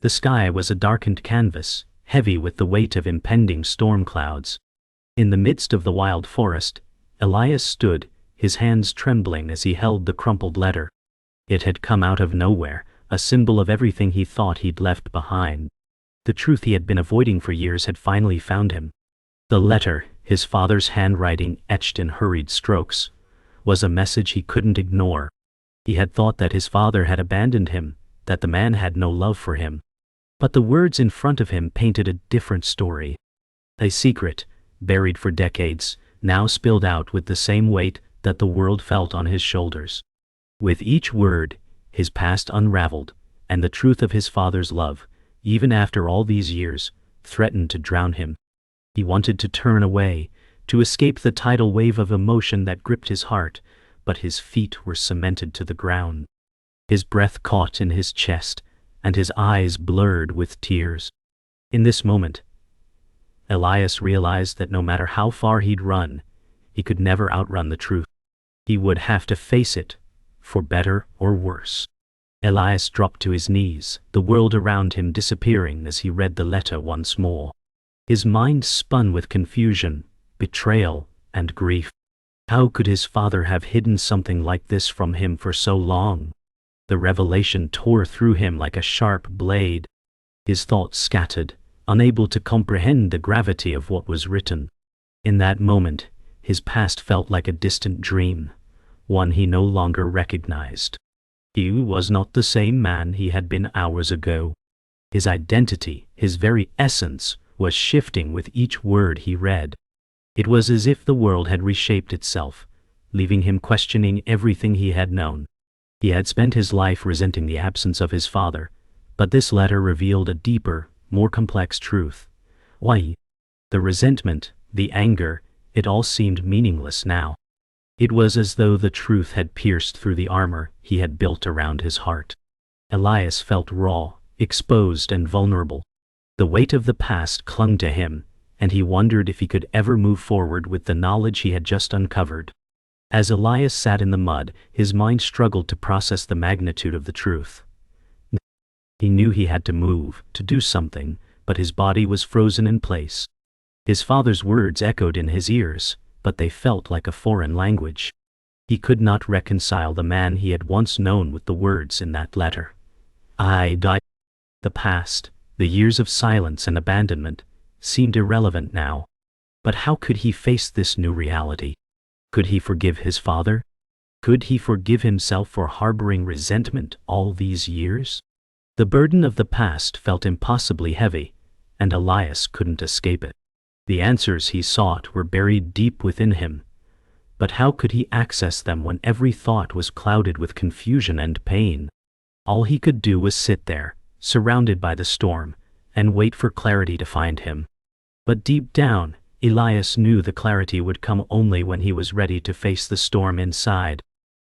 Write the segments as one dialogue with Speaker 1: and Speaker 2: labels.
Speaker 1: The sky was a darkened canvas, heavy with the weight of impending storm clouds. In the midst of the wild forest, Elias stood, his hands trembling as he held the crumpled letter. It had come out of nowhere, a symbol of everything he thought he'd left behind. The truth he had been avoiding for years had finally found him. The letter, his father's handwriting etched in hurried strokes, was a message he couldn't ignore. He had thought that his father had abandoned him, that the man had no love for him. But the words in front of him painted a different story. A secret, buried for decades, now spilled out with the same weight that the world felt on his shoulders. With each word, his past unraveled, and the truth of his father's love, even after all these years, threatened to drown him. He wanted to turn away, to escape the tidal wave of emotion that gripped his heart, but his feet were cemented to the ground. His breath caught in his chest, and his eyes blurred with tears. In this moment, Elias realized that no matter how far he'd run, he could never outrun the truth. He would have to face it, for better or worse. Elias dropped to his knees, the world around him disappearing as he read the letter once more. His mind spun with confusion, betrayal, and grief. How could his father have hidden something like this from him for so long? The revelation tore through him like a sharp blade. His thoughts scattered, unable to comprehend the gravity of what was written. In that moment, his past felt like a distant dream, one he no longer recognized. He was not the same man he had been hours ago. His identity, his very essence, was shifting with each word he read. It was as if the world had reshaped itself, leaving him questioning everything he had known. He had spent his life resenting the absence of his father, but this letter revealed a deeper, more complex truth. Why? The resentment, the anger, it all seemed meaningless now. It was as though the truth had pierced through the armor he had built around his heart. Elias felt raw, exposed and vulnerable. The weight of the past clung to him, and he wondered if he could ever move forward with the knowledge he had just uncovered. As Elias sat in the mud, his mind struggled to process the magnitude of the truth. He knew he had to move, to do something, but his body was frozen in place. His father's words echoed in his ears, but they felt like a foreign language. He could not reconcile the man he had once known with the words in that letter. I died. The past, the years of silence and abandonment, seemed irrelevant now. But how could he face this new reality? Could he forgive his father? Could he forgive himself for harboring resentment all these years? The burden of the past felt impossibly heavy, and Elias couldn't escape it. The answers he sought were buried deep within him, but how could he access them when every thought was clouded with confusion and pain? All he could do was sit there, surrounded by the storm, and wait for clarity to find him. But deep down, Elias knew the clarity would come only when he was ready to face the storm inside.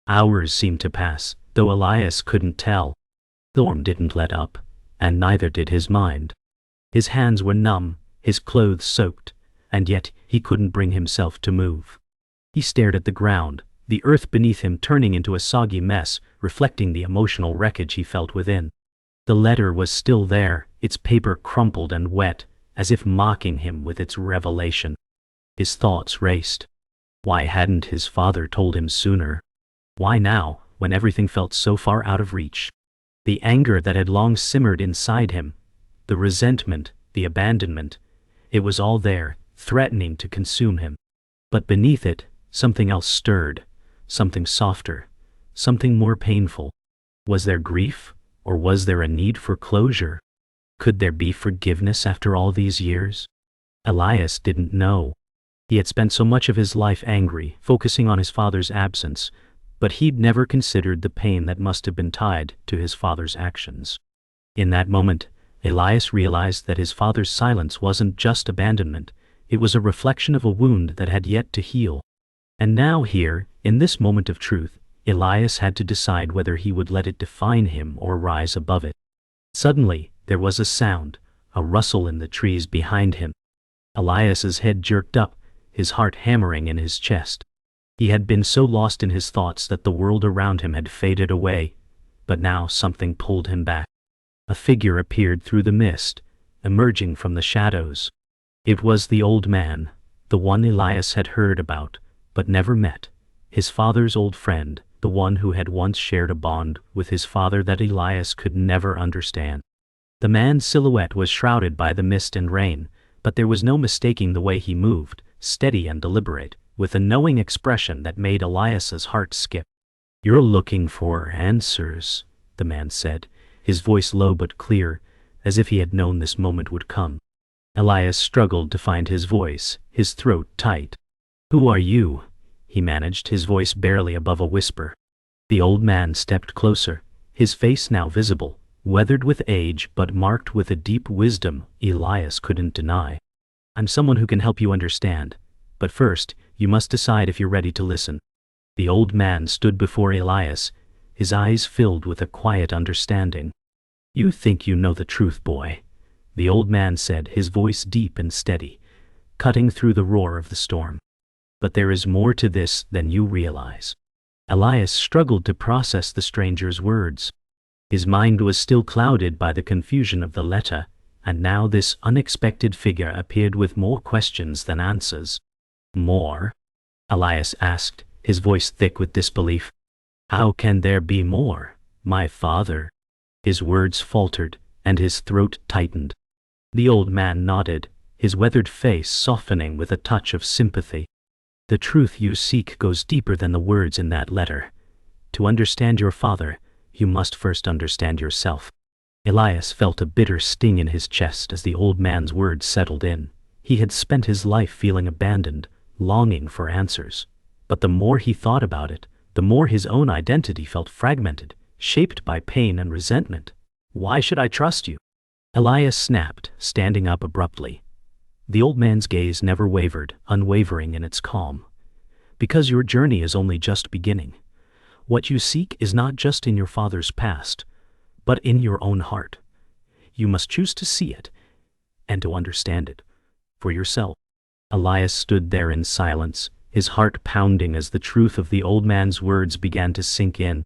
Speaker 1: Hours seemed to pass, though Elias couldn't tell. The storm didn't let up, and neither did his mind. His hands were numb, his clothes soaked, and yet he couldn't bring himself to move. He stared at the ground, the earth beneath him turning into a soggy mess, reflecting the emotional wreckage he felt within. The letter was still there, its paper crumpled and wet, as if mocking him with its revelation. His thoughts raced. Why hadn't his father told him sooner? Why now, when everything felt so far out of reach? The anger that had long simmered inside him, the resentment, the abandonment, it was all there, threatening to consume him. But beneath it, something else stirred, something softer, something more painful. Was there grief, or was there a need for closure? Could there be forgiveness after all these years? Elias didn't know. He had spent so much of his life angry, focusing on his father's absence, but he'd never considered the pain that must have been tied to his father's actions. In that moment, Elias realized that his father's silence wasn't just abandonment, it was a reflection of a wound that had yet to heal. And now here, in this moment of truth, Elias had to decide whether he would let it define him or rise above it. Suddenly, there was a sound, a rustle in the trees behind him. Elias's head jerked up, his heart hammering in his chest. He had been so lost in his thoughts that the world around him had faded away, but now something pulled him back. A figure appeared through the mist, emerging from the shadows. It was the old man, the one Elias had heard about, but never met, his father's old friend, the one who had once shared a bond with his father that Elias could never understand. The man's silhouette was shrouded by the mist and rain, but there was no mistaking the way he moved, steady and deliberate, with a knowing expression that made Elias's heart skip. "You're looking for answers," the man said, his voice low but clear, as if he had known this moment would come. Elias struggled to find his voice, his throat tight. "Who are you?" he managed, his voice barely above a whisper. The old man stepped closer, his face now visible, weathered with age but marked with a deep wisdom Elias couldn't deny. "I'm someone who can help you understand, but first, you must decide if you're ready to listen." The old man stood before Elias, his eyes filled with a quiet understanding. "You think you know the truth, boy," the old man said, his voice deep and steady, cutting through the roar of the storm. "But there is more to this than you realize." Elias struggled to process the stranger's words. His mind was still clouded by the confusion of the letter, and now this unexpected figure appeared with more questions than answers. "More?" Elias asked, his voice thick with disbelief. "How can there be more, my father?" His words faltered, and his throat tightened. The old man nodded, his weathered face softening with a touch of sympathy. "The truth you seek goes deeper than the words in that letter. To understand your father, you must first understand yourself." Elias felt a bitter sting in his chest as the old man's words settled in. He had spent his life feeling abandoned, longing for answers. But the more he thought about it, the more his own identity felt fragmented, shaped by pain and resentment. "Why should I trust you?" Elias snapped, standing up abruptly. The old man's gaze never wavered, unwavering in its calm. "Because your journey is only just beginning. What you seek is not just in your father's past, but in your own heart. You must choose to see it, and to understand it, for yourself." Elias stood there in silence, his heart pounding as the truth of the old man's words began to sink in.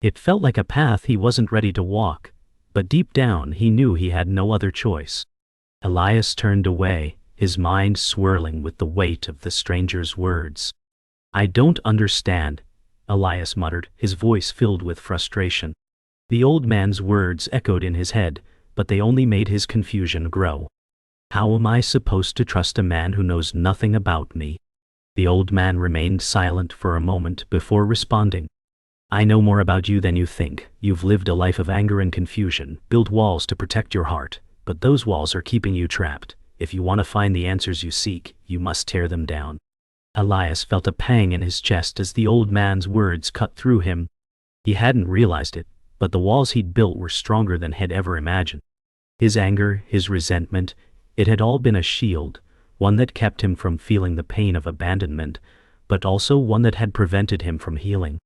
Speaker 1: It felt like a path he wasn't ready to walk, but deep down he knew he had no other choice. Elias turned away, his mind swirling with the weight of the stranger's words. "I don't understand," Elias muttered, his voice filled with frustration. The old man's words echoed in his head, but they only made his confusion grow. "How am I supposed to trust a man who knows nothing about me?" The old man remained silent for a moment before responding. "I know more about you than you think. You've lived a life of anger and confusion, built walls to protect your heart, but those walls are keeping you trapped. If you want to find the answers you seek, you must tear them down." Elias felt a pang in his chest as the old man's words cut through him. He hadn't realized it, but the walls he'd built were stronger than he'd ever imagined. His anger, his resentment, it had all been a shield, one that kept him from feeling the pain of abandonment, but also one that had prevented him from healing.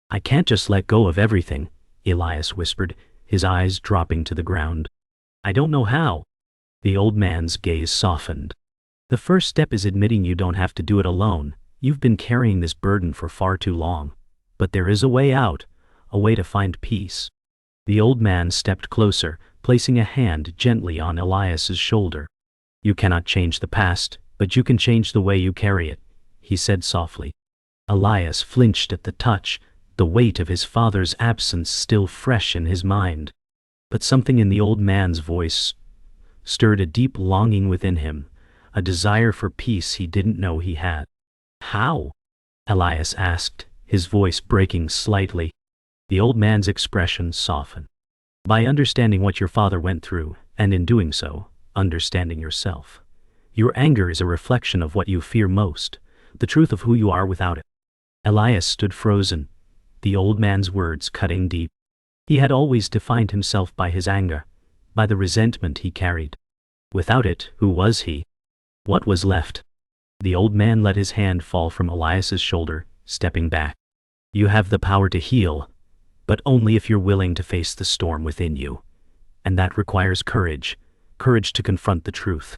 Speaker 1: "I can't just let go of everything," Elias whispered, his eyes dropping to the ground. "I don't know how." The old man's gaze softened. "The first step is admitting you don't have to do it alone. You've been carrying this burden for far too long. But there is a way out, a way to find peace." The old man stepped closer, placing a hand gently on Elias's shoulder. "You cannot change the past, but you can change the way you carry it," he said softly. Elias flinched at the touch, the weight of his father's absence still fresh in his mind. But something in the old man's voice stirred a deep longing within him, a desire for peace he didn't know he had. "How?" Elias asked, his voice breaking slightly. The old man's expression softened. "By understanding what your father went through, and in doing so, understanding yourself. Your anger is a reflection of what you fear most, the truth of who you are without it." Elias stood frozen, the old man's words cutting deep. He had always defined himself by his anger, by the resentment he carried. Without it, who was he? What was left? The old man let his hand fall from Elias's shoulder, stepping back. "You have the power to heal, but only if you're willing to face the storm within you. And that requires courage, courage to confront the truth."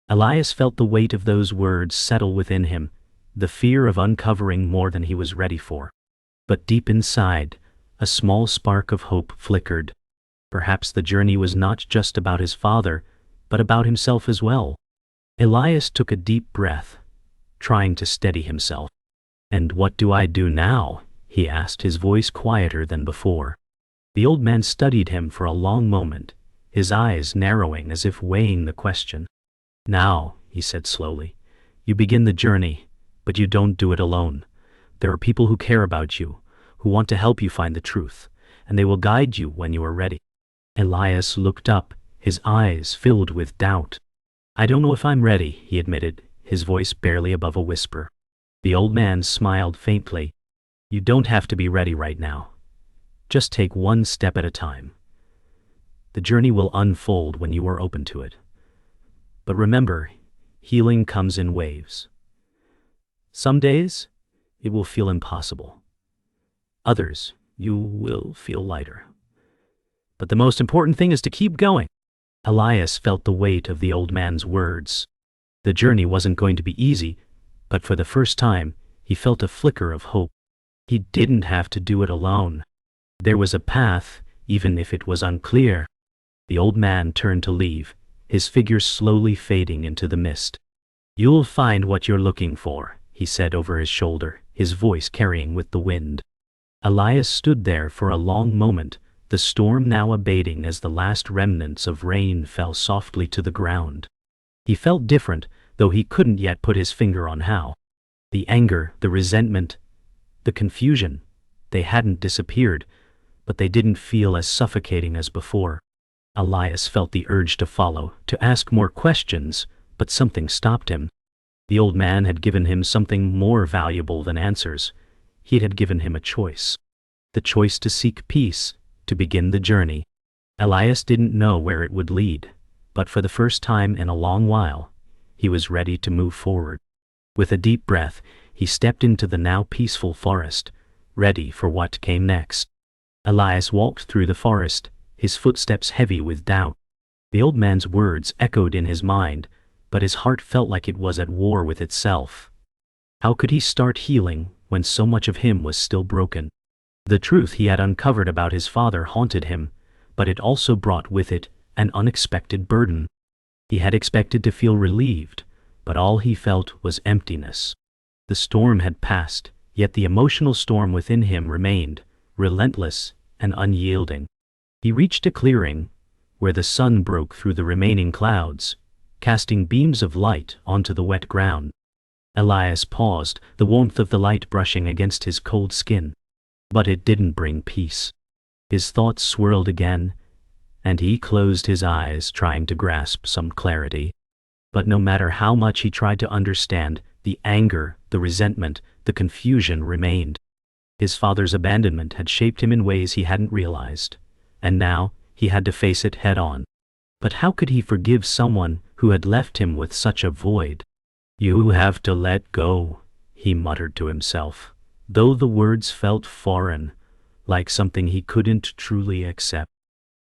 Speaker 1: Elias felt the weight of those words settle within him, the fear of uncovering more than he was ready for. But deep inside, a small spark of hope flickered. Perhaps the journey was not just about his father, but about himself as well. Elias took a deep breath, trying to steady himself. "And what do I do now?" he asked, his voice quieter than before. The old man studied him for a long moment, his eyes narrowing as if weighing the question. "Now," he said slowly, "you begin the journey, but you don't do it alone. There are people who care about you, who want to help you find the truth, and they will guide you when you are ready." Elias looked up, his eyes filled with doubt. "I don't know if I'm ready," he admitted, his voice barely above a whisper. The old man smiled faintly. "You don't have to be ready right now. Just take one step at a time. The journey will unfold when you are open to it. But remember, healing comes in waves. Some days, it will feel impossible. Others, you will feel lighter. But the most important thing is to keep going." Elias felt the weight of the old man's words. The journey wasn't going to be easy, but for the first time, he felt a flicker of hope. He didn't have to do it alone. There was a path, even if it was unclear. The old man turned to leave, his figure slowly fading into the mist. "You'll find what you're looking for," he said over his shoulder, his voice carrying with the wind. Elias stood there for a long moment, the storm now abating as the last remnants of rain fell softly to the ground. He felt different, though he couldn't yet put his finger on how. The anger, the resentment, the confusion, they hadn't disappeared, but they didn't feel as suffocating as before. Elias felt the urge to follow, to ask more questions, but something stopped him. The old man had given him something more valuable than answers. He had given him a choice. The choice to seek peace, to begin the journey. Elias didn't know where it would lead, but for the first time in a long while, he was ready to move forward. With a deep breath, he stepped into the now peaceful forest, ready for what came next. Elias walked through the forest, his footsteps heavy with doubt. The old man's words echoed in his mind, but his heart felt like it was at war with itself. How could he start healing when so much of him was still broken? The truth he had uncovered about his father haunted him, but it also brought with it an unexpected burden. He had expected to feel relieved, but all he felt was emptiness. The storm had passed, yet the emotional storm within him remained, relentless and unyielding. He reached a clearing, where the sun broke through the remaining clouds, casting beams of light onto the wet ground. Elias paused, the warmth of the light brushing against his cold skin. But it didn't bring peace. His thoughts swirled again, and he closed his eyes trying to grasp some clarity. But no matter how much he tried to understand, the anger, the resentment, the confusion remained. His father's abandonment had shaped him in ways he hadn't realized, and now he had to face it head-on. But how could he forgive someone who had left him with such a void? "You have to let go," he muttered to himself, though the words felt foreign, like something he couldn't truly accept.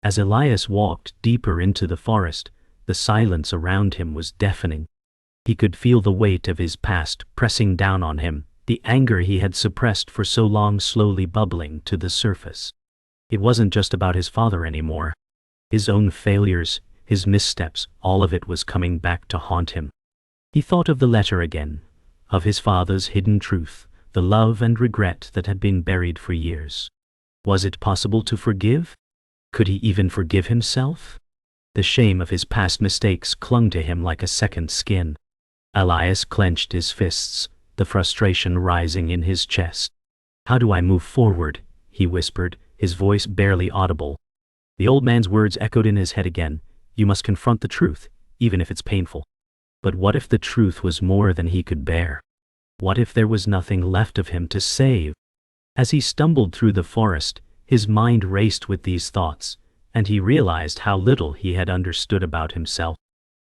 Speaker 1: As Elias walked deeper into the forest, the silence around him was deafening. He could feel the weight of his past pressing down on him, the anger he had suppressed for so long slowly bubbling to the surface. It wasn't just about his father anymore. His own failures, his missteps, all of it was coming back to haunt him. He thought of the letter again, of his father's hidden truth, the love and regret that had been buried for years. Was it possible to forgive? Could he even forgive himself? The shame of his past mistakes clung to him like a second skin. Elias clenched his fists, the frustration rising in his chest. "How do I move forward?" he whispered, his voice barely audible. The old man's words echoed in his head again. "You must confront the truth, even if it's painful." But what if the truth was more than he could bear? What if there was nothing left of him to save? As he stumbled through the forest, his mind raced with these thoughts, and he realized how little he had understood about himself.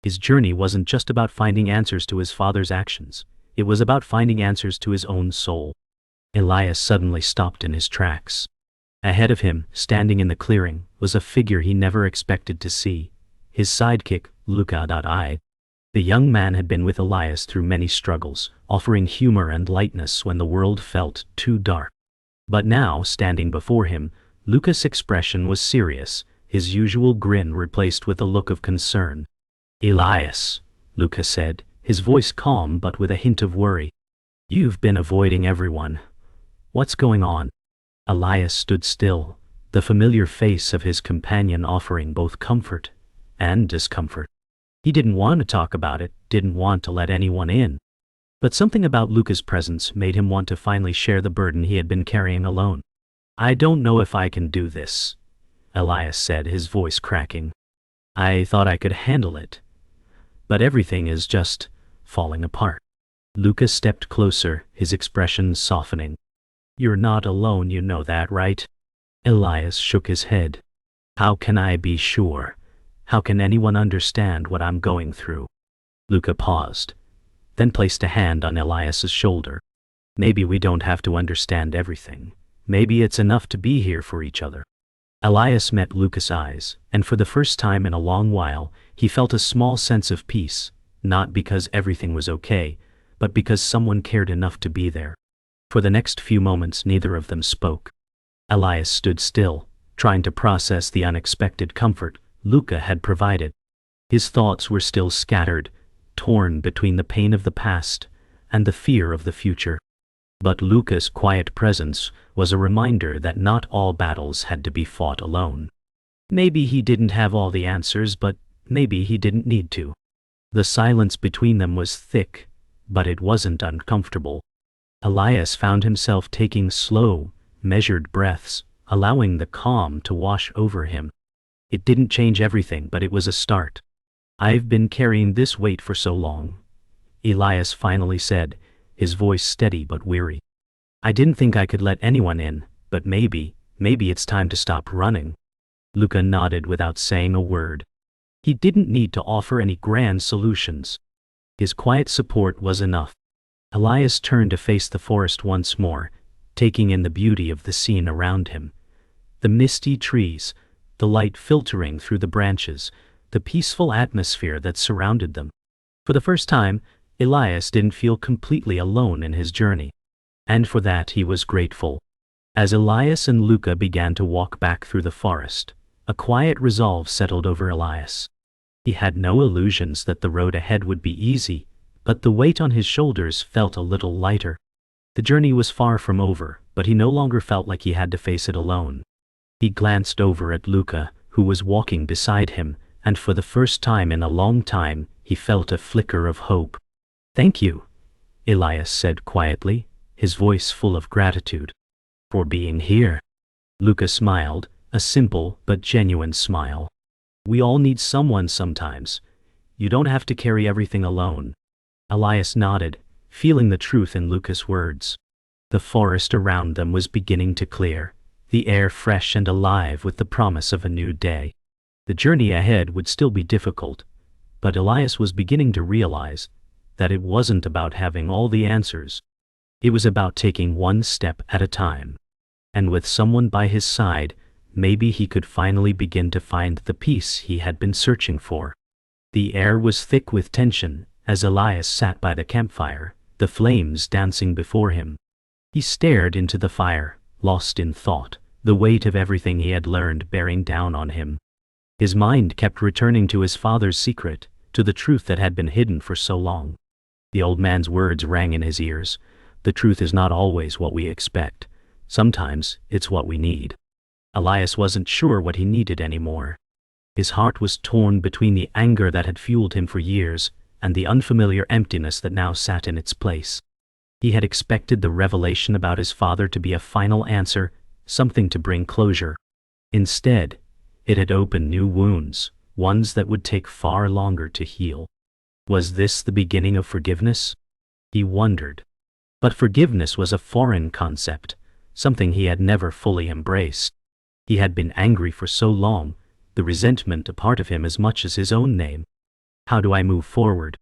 Speaker 1: His journey wasn't just about finding answers to his father's actions. It was about finding answers to his own soul. Elias suddenly stopped in his tracks. Ahead of him, standing in the clearing, was a figure he never expected to see, his sidekick, Luca. The young man had been with Elias through many struggles, offering humor and lightness when the world felt too dark. But now, standing before him, Luca's expression was serious, his usual grin replaced with a look of concern. "Elias," Luca said, his voice calm but with a hint of worry. "You've been avoiding everyone. What's going on?" Elias stood still, the familiar face of his companion offering both comfort and discomfort. He didn't want to talk about it, didn't want to let anyone in. But something about Luca's presence made him want to finally share the burden he had been carrying alone. "I don't know if I can do this," Elias said, his voice cracking. "I thought I could handle it. But everything is just falling apart." Luca stepped closer, his expression softening. "You're not alone, you know that, right?" Elias shook his head. "How can I be sure? How can anyone understand what I'm going through?" Luca paused, then placed a hand on Elias's shoulder. "Maybe we don't have to understand everything. Maybe it's enough to be here for each other." Elias met Luca's eyes, and for the first time in a long while, he felt a small sense of peace, not because everything was okay, but because someone cared enough to be there. For the next few moments, neither of them spoke. Elias stood still, trying to process the unexpected comfort Luca had provided. His thoughts were still scattered, torn between the pain of the past and the fear of the future. But Luca's quiet presence was a reminder that not all battles had to be fought alone. Maybe he didn't have all the answers, but maybe he didn't need to. The silence between them was thick, but it wasn't uncomfortable. Elias found himself taking slow, measured breaths, allowing the calm to wash over him. It didn't change everything, but it was a start. "I've been carrying this weight for so long," Elias finally said, his voice steady but weary. "I didn't think I could let anyone in, but maybe it's time to stop running." Luca nodded without saying a word. He didn't need to offer any grand solutions. His quiet support was enough. Elias turned to face the forest once more, taking in the beauty of the scene around him. The misty trees, the light filtering through the branches, the peaceful atmosphere that surrounded them. For the first time, Elias didn't feel completely alone in his journey. And for that he was grateful. As Elias and Luca began to walk back through the forest, a quiet resolve settled over Elias. He had no illusions that the road ahead would be easy, but the weight on his shoulders felt a little lighter. The journey was far from over, but he no longer felt like he had to face it alone. He glanced over at Luca, who was walking beside him, and for the first time in a long time, he felt a flicker of hope. "Thank you," Elias said quietly, his voice full of gratitude. "For being here." Luca smiled, a simple but genuine smile. "We all need someone sometimes. You don't have to carry everything alone." Elias nodded, feeling the truth in Luca's words. The forest around them was beginning to clear, the air fresh and alive with the promise of a new day. The journey ahead would still be difficult, but Elias was beginning to realize that it wasn't about having all the answers. It was about taking one step at a time. And with someone by his side, maybe he could finally begin to find the peace he had been searching for. The air was thick with tension as Elias sat by the campfire, the flames dancing before him. He stared into the fire, lost in thought, the weight of everything he had learned bearing down on him. His mind kept returning to his father's secret, to the truth that had been hidden for so long. The old man's words rang in his ears. The truth is not always what we expect. Sometimes it's what we need. Elias wasn't sure what he needed anymore. His heart was torn between the anger that had fueled him for years and the unfamiliar emptiness that now sat in its place. He had expected the revelation about his father to be a final answer, something to bring closure. Instead, it had opened new wounds, ones that would take far longer to heal. Was this the beginning of forgiveness? He wondered. But forgiveness was a foreign concept, something he had never fully embraced. He had been angry for so long, the resentment a part of him as much as his own name. "How do I move forward?"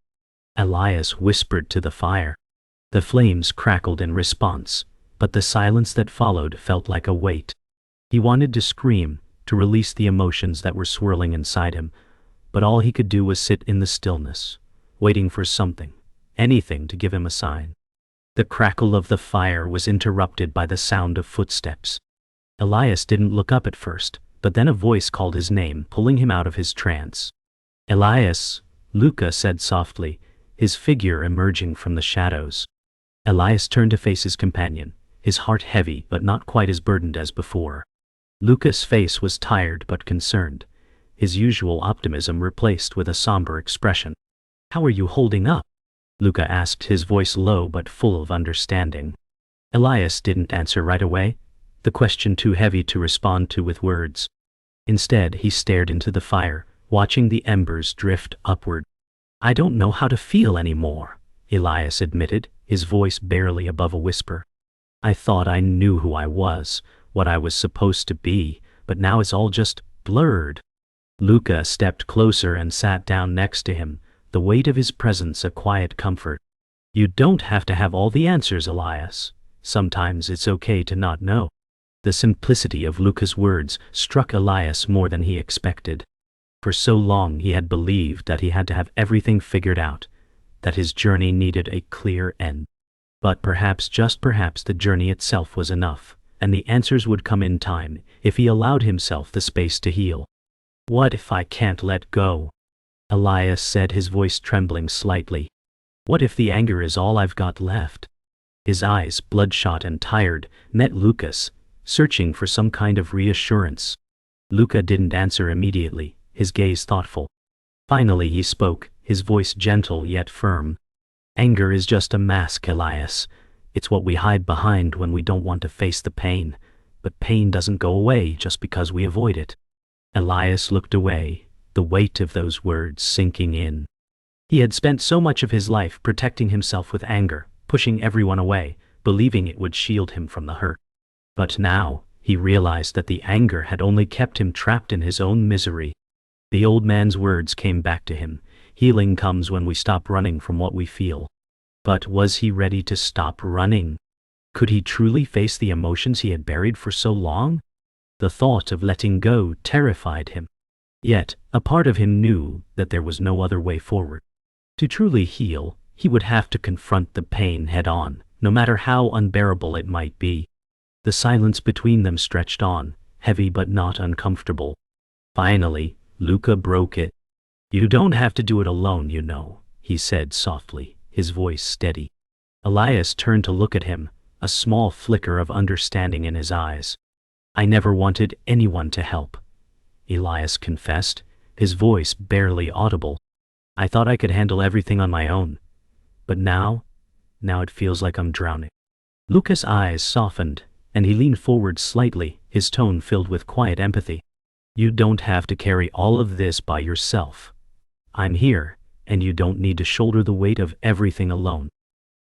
Speaker 1: Elias whispered to the fire. The flames crackled in response, but the silence that followed felt like a weight. He wanted to scream, to release the emotions that were swirling inside him, but all he could do was sit in the stillness, waiting for something, anything to give him a sign. The crackle of the fire was interrupted by the sound of footsteps. Elias didn't look up at first, But then a voice called his name, pulling him out of his trance. "Elias," Luca said softly, his figure emerging from the shadows. Elias turned to face his companion, his heart heavy but not quite as burdened as before. Luca's face was tired but concerned, his usual optimism replaced with a somber expression. "How are you holding up?" Luca asked, his voice low but full of understanding. Elias didn't answer right away, the question too heavy to respond to with words. Instead, he stared into the fire, watching the embers drift upward. "I don't know how to feel anymore," Elias admitted, his voice barely above a whisper. "I thought I knew who I was, what I was supposed to be, but now it's all just blurred." Luca stepped closer and sat down next to him, the weight of his presence a quiet comfort. "You don't have to have all the answers, Elias. Sometimes it's okay to not know." The simplicity of Luca's words struck Elias more than he expected. For so long he had believed that he had to have everything figured out, that his journey needed a clear end. But perhaps, just perhaps, the journey itself was enough, and the answers would come in time if he allowed himself the space to heal. "What if I can't let go?" Elias said, his voice trembling slightly. "What if the anger is all I've got left?" His eyes, bloodshot and tired, met Luca's, searching for some kind of reassurance. Luca didn't answer immediately, his gaze thoughtful. Finally he spoke, his voice gentle yet firm. "Anger is just a mask, Elias. It's what we hide behind when we don't want to face the pain. But pain doesn't go away just because we avoid it." Elias looked away, the weight of those words sinking in. He had spent so much of his life protecting himself with anger, pushing everyone away, believing it would shield him from the hurt. But now, he realized that the anger had only kept him trapped in his own misery. The old man's words came back to him. Healing comes when we stop running from what we feel. But was he ready to stop running? Could he truly face the emotions he had buried for so long? The thought of letting go terrified him. Yet, a part of him knew that there was no other way forward. To truly heal, he would have to confront the pain head-on, no matter how unbearable it might be. The silence between them stretched on, heavy but not uncomfortable. Finally, Luca broke it. "You don't have to do it alone, you know," he said softly, his voice steady. Elias turned to look at him, a small flicker of understanding in his eyes. "I never wanted anyone to help," Elias confessed, his voice barely audible. "I thought I could handle everything on my own. But now it feels like I'm drowning." Luca's eyes softened, and he leaned forward slightly, his tone filled with quiet empathy. "You don't have to carry all of this by yourself. I'm here, and you don't need to shoulder the weight of everything alone."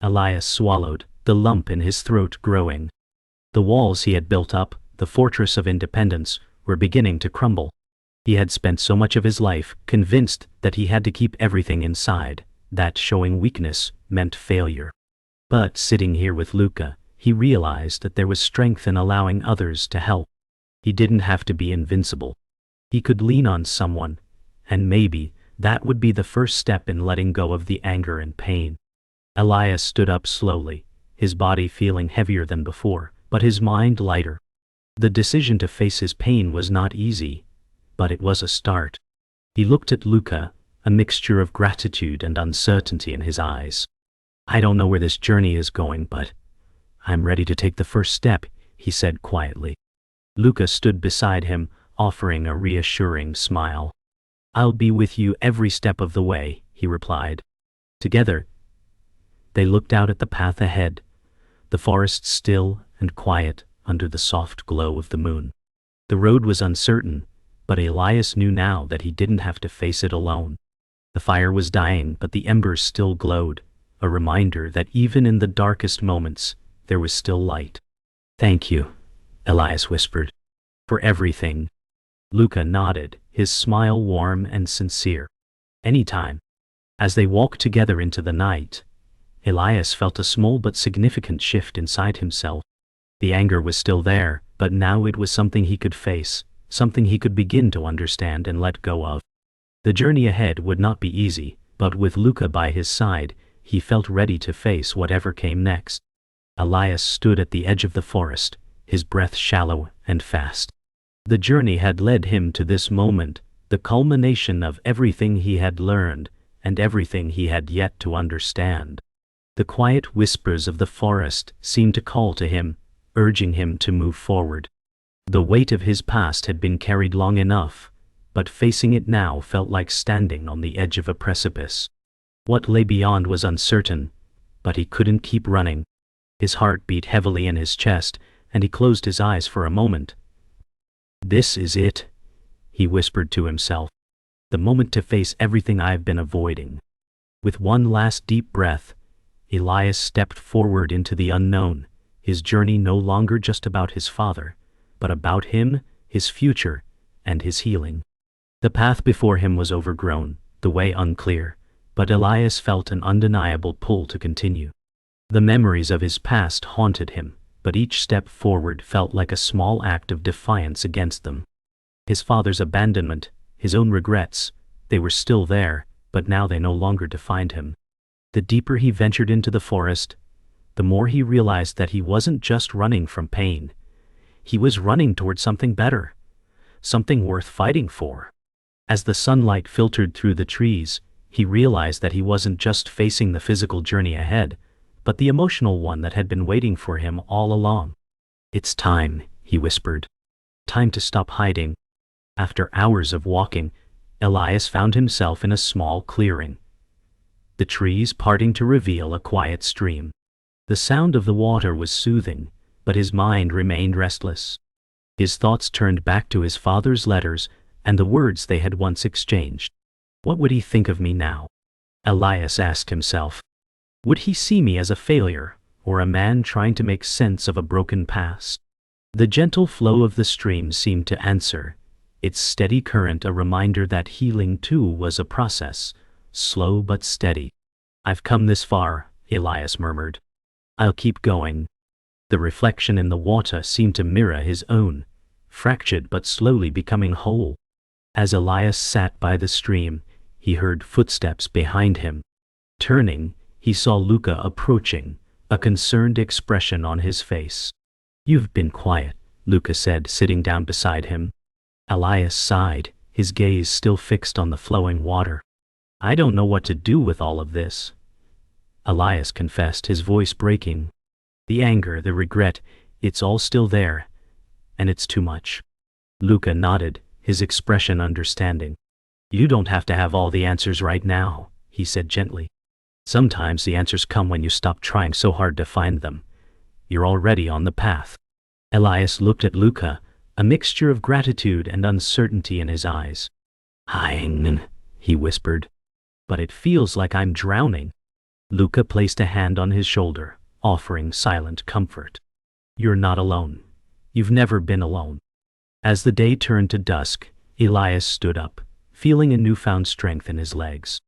Speaker 1: Elias swallowed, the lump in his throat growing. The walls he had built up, the fortress of independence, were beginning to crumble. He had spent so much of his life convinced that he had to keep everything inside, that showing weakness meant failure. But sitting here with Luca, he realized that there was strength in allowing others to help. He didn't have to be invincible. He could lean on someone, and maybe that would be the first step in letting go of the anger and pain. Elias stood up slowly, his body feeling heavier than before, but his mind lighter. The decision to face his pain was not easy, but it was a start. He looked at Luca, a mixture of gratitude and uncertainty in his eyes. "I don't know where this journey is going, but I'm ready to take the first step," he said quietly. Luca stood beside him, offering a reassuring smile. "I'll be with you every step of the way," he replied. Together, they looked out at the path ahead, the forest still and quiet under the soft glow of the moon. The road was uncertain, but Elias knew now that he didn't have to face it alone. The fire was dying, but the embers still glowed, a reminder that even in the darkest moments, there was still light. "Thank you," Elias whispered. "For everything." Luca nodded, his smile warm and sincere. "Anytime." As they walked together into the night, Elias felt a small but significant shift inside himself. The anger was still there, but now it was something he could face, something he could begin to understand and let go of. The journey ahead would not be easy, but with Luca by his side, he felt ready to face whatever came next. Elias stood at the edge of the forest, his breath shallow and fast. The journey had led him to this moment, the culmination of everything he had learned and everything he had yet to understand. The quiet whispers of the forest seemed to call to him, urging him to move forward. The weight of his past had been carried long enough, but facing it now felt like standing on the edge of a precipice. What lay beyond was uncertain, but he couldn't keep running. His heart beat heavily in his chest, and he closed his eyes for a moment. "This is it," he whispered to himself. "The moment to face everything I've been avoiding." With one last deep breath, Elias stepped forward into the unknown, his journey no longer just about his father, but about him, his future, and his healing. The path before him was overgrown, the way unclear, but Elias felt an undeniable pull to continue. The memories of his past haunted him, but each step forward felt like a small act of defiance against them. His father's abandonment, his own regrets, they were still there, but now they no longer defined him. The deeper he ventured into the forest, the more he realized that he wasn't just running from pain. He was running toward something better, something worth fighting for. As the sunlight filtered through the trees, he realized that he wasn't just facing the physical journey ahead, but the emotional one that had been waiting for him all along. "It's time," he whispered. "Time to stop hiding." After hours of walking, Elias found himself in a small clearing, the trees parting to reveal a quiet stream. The sound of the water was soothing, but his mind remained restless. His thoughts turned back to his father's letters and the words they had once exchanged. What would he think of me now? Elias asked himself. Would he see me as a failure, or a man trying to make sense of a broken past? The gentle flow of the stream seemed to answer, its steady current a reminder that healing too was a process, slow but steady. "I've come this far," Elias murmured. "I'll keep going." The reflection in the water seemed to mirror his own, fractured but slowly becoming whole. As Elias sat by the stream, he heard footsteps behind him. Turning, he saw Luca approaching, a concerned expression on his face. "You've been quiet," Luca said, sitting down beside him. Elias sighed, his gaze still fixed on the flowing water. "I don't know what to do with all of this," Elias confessed, his voice breaking. "The anger, the regret, it's all still there, and it's too much." Luca nodded, his expression understanding. "You don't have to have all the answers right now," he said gently. "Sometimes the answers come when you stop trying so hard to find them. You're already on the path." Elias looked at Luca, a mixture of gratitude and uncertainty in his eyes. "Hein," he whispered. "But it feels like I'm drowning." Luca placed a hand on his shoulder, offering silent comfort. "You're not alone. You've never been alone." As the day turned to dusk, Elias stood up, feeling a newfound strength in his legs.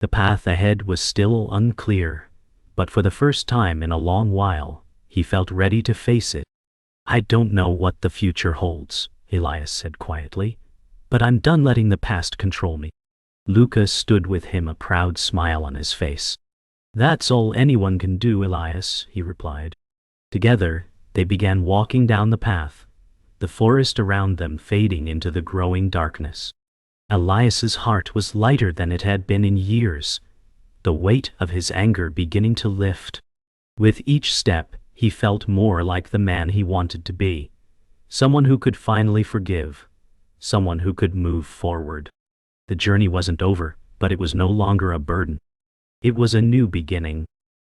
Speaker 1: The path ahead was still unclear, but for the first time in a long while, he felt ready to face it. "I don't know what the future holds," Elias said quietly, "but I'm done letting the past control me." Luca stood with him, a proud smile on his face. "That's all anyone can do, Elias," he replied. Together, they began walking down the path, the forest around them fading into the growing darkness. Elias's heart was lighter than it had been in years, the weight of his anger beginning to lift. With each step, he felt more like the man he wanted to be, someone who could finally forgive, someone who could move forward. The journey wasn't over, but it was no longer a burden. It was a new beginning.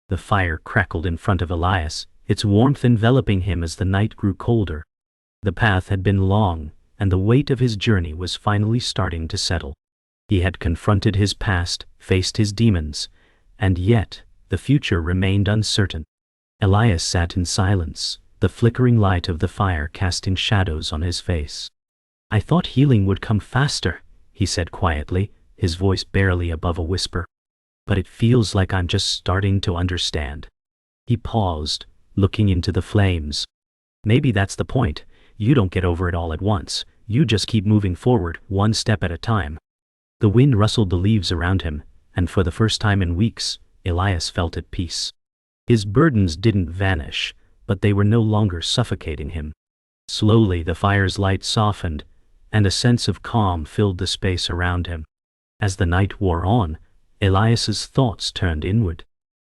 Speaker 1: The fire crackled in front of Elias, its warmth enveloping him as the night grew colder. The path had been long, and the weight of his journey was finally starting to settle. He had confronted his past, faced his demons, and yet the future remained uncertain. Elias sat in silence, the flickering light of the fire casting shadows on his face. "I thought healing would come faster," he said quietly, his voice barely above a whisper. "But it feels like I'm just starting to understand." He paused, looking into the flames. "Maybe that's the point. You don't get over it all at once. You just keep moving forward, one step at a time." The wind rustled the leaves around him, and for the first time in weeks, Elias felt at peace. His burdens didn't vanish, but they were no longer suffocating him. Slowly the fire's light softened, and a sense of calm filled the space around him. As the night wore on, Elias's thoughts turned inward.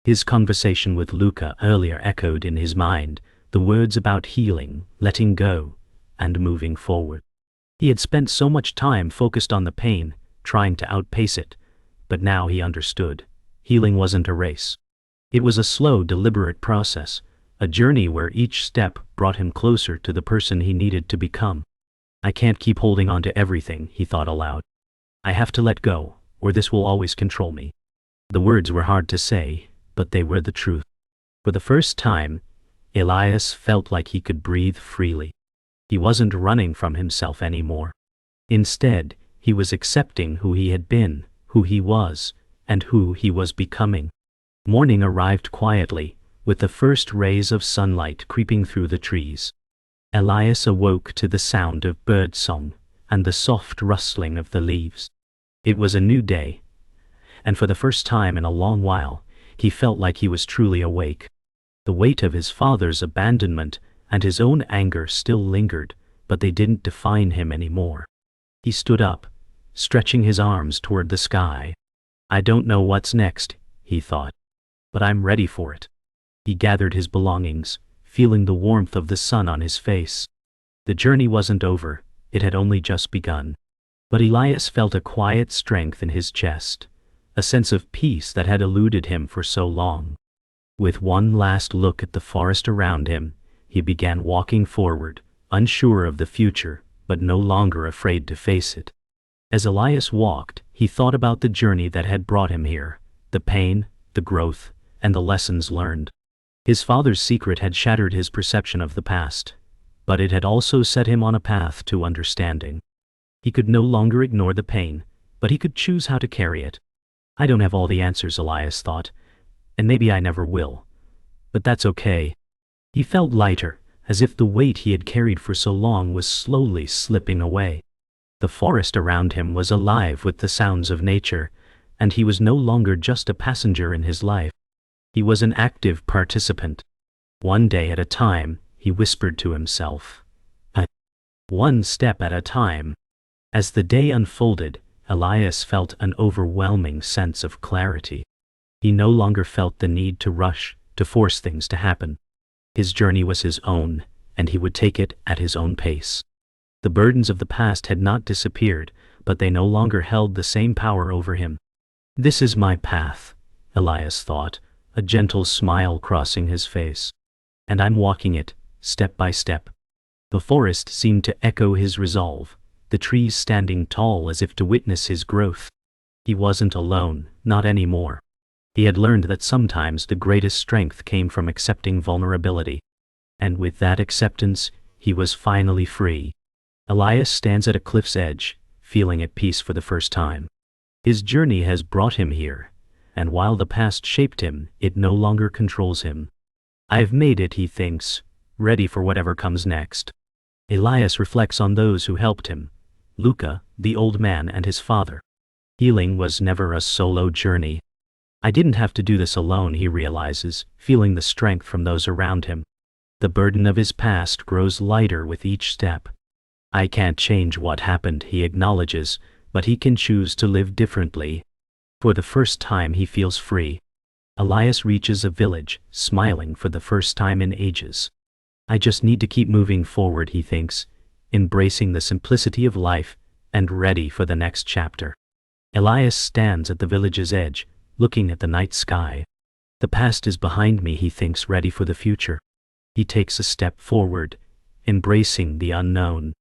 Speaker 1: His conversation with Luca earlier echoed in his mind, the words about healing, letting go, and moving forward. He had spent so much time focused on the pain, trying to outpace it, but now he understood. Healing wasn't a race. It was a slow, deliberate process, a journey where each step brought him closer to the person he needed to become. I can't keep holding on to everything, he thought aloud. I have to let go, or this will always control me. The words were hard to say, but they were the truth. For the first time, Elias felt like he could breathe freely. He wasn't running from himself anymore. Instead, he was accepting who he had been, who he was, and who he was becoming. Morning arrived quietly, with the first rays of sunlight creeping through the trees. Elias awoke to the sound of birdsong and the soft rustling of the leaves. It was a new day, and for the first time in a long while, he felt like he was truly awake. The weight of his father's abandonment and his own anger still lingered, but they didn't define him anymore. He stood up, stretching his arms toward the sky. I don't know what's next, he thought, but I'm ready for it. He gathered his belongings, feeling the warmth of the sun on his face. The journey wasn't over, it had only just begun. But Elias felt a quiet strength in his chest, a sense of peace that had eluded him for so long. With one last look at the forest around him, he began walking forward, unsure of the future, but no longer afraid to face it. As Elias walked, he thought about the journey that had brought him here, the pain, the growth, and the lessons learned. His father's secret had shattered his perception of the past, but it had also set him on a path to understanding. He could no longer ignore the pain, but he could choose how to carry it. I don't have all the answers, Elias thought, and maybe I never will. But that's okay. He felt lighter, as if the weight he had carried for so long was slowly slipping away. The forest around him was alive with the sounds of nature, and he was no longer just a passenger in his life. He was an active participant. One day at a time, he whispered to himself. One step at a time. As the day unfolded, Elias felt an overwhelming sense of clarity. He no longer felt the need to rush, to force things to happen. His journey was his own, and he would take it at his own pace. The burdens of the past had not disappeared, but they no longer held the same power over him. This is my path, Elias thought, a gentle smile crossing his face. And I'm walking it, step by step. The forest seemed to echo his resolve, the trees standing tall as if to witness his growth. He wasn't alone, not anymore. He had learned that sometimes the greatest strength came from accepting vulnerability. And with that acceptance, he was finally free. Elias stands at a cliff's edge, feeling at peace for the first time. His journey has brought him here, and while the past shaped him, it no longer controls him. I've made it, he thinks, ready for whatever comes next. Elias reflects on those who helped him, Luca, the old man, and his father. Healing was never a solo journey. I didn't have to do this alone, he realizes, feeling the strength from those around him. The burden of his past grows lighter with each step. I can't change what happened, he acknowledges, but he can choose to live differently. For the first time he feels free. Elias reaches a village, smiling for the first time in ages. I just need to keep moving forward, he thinks, embracing the simplicity of life and ready for the next chapter. Elias stands at the village's edge, looking at the night sky. The past is behind me, he thinks, ready for the future. He takes a step forward, embracing the unknown.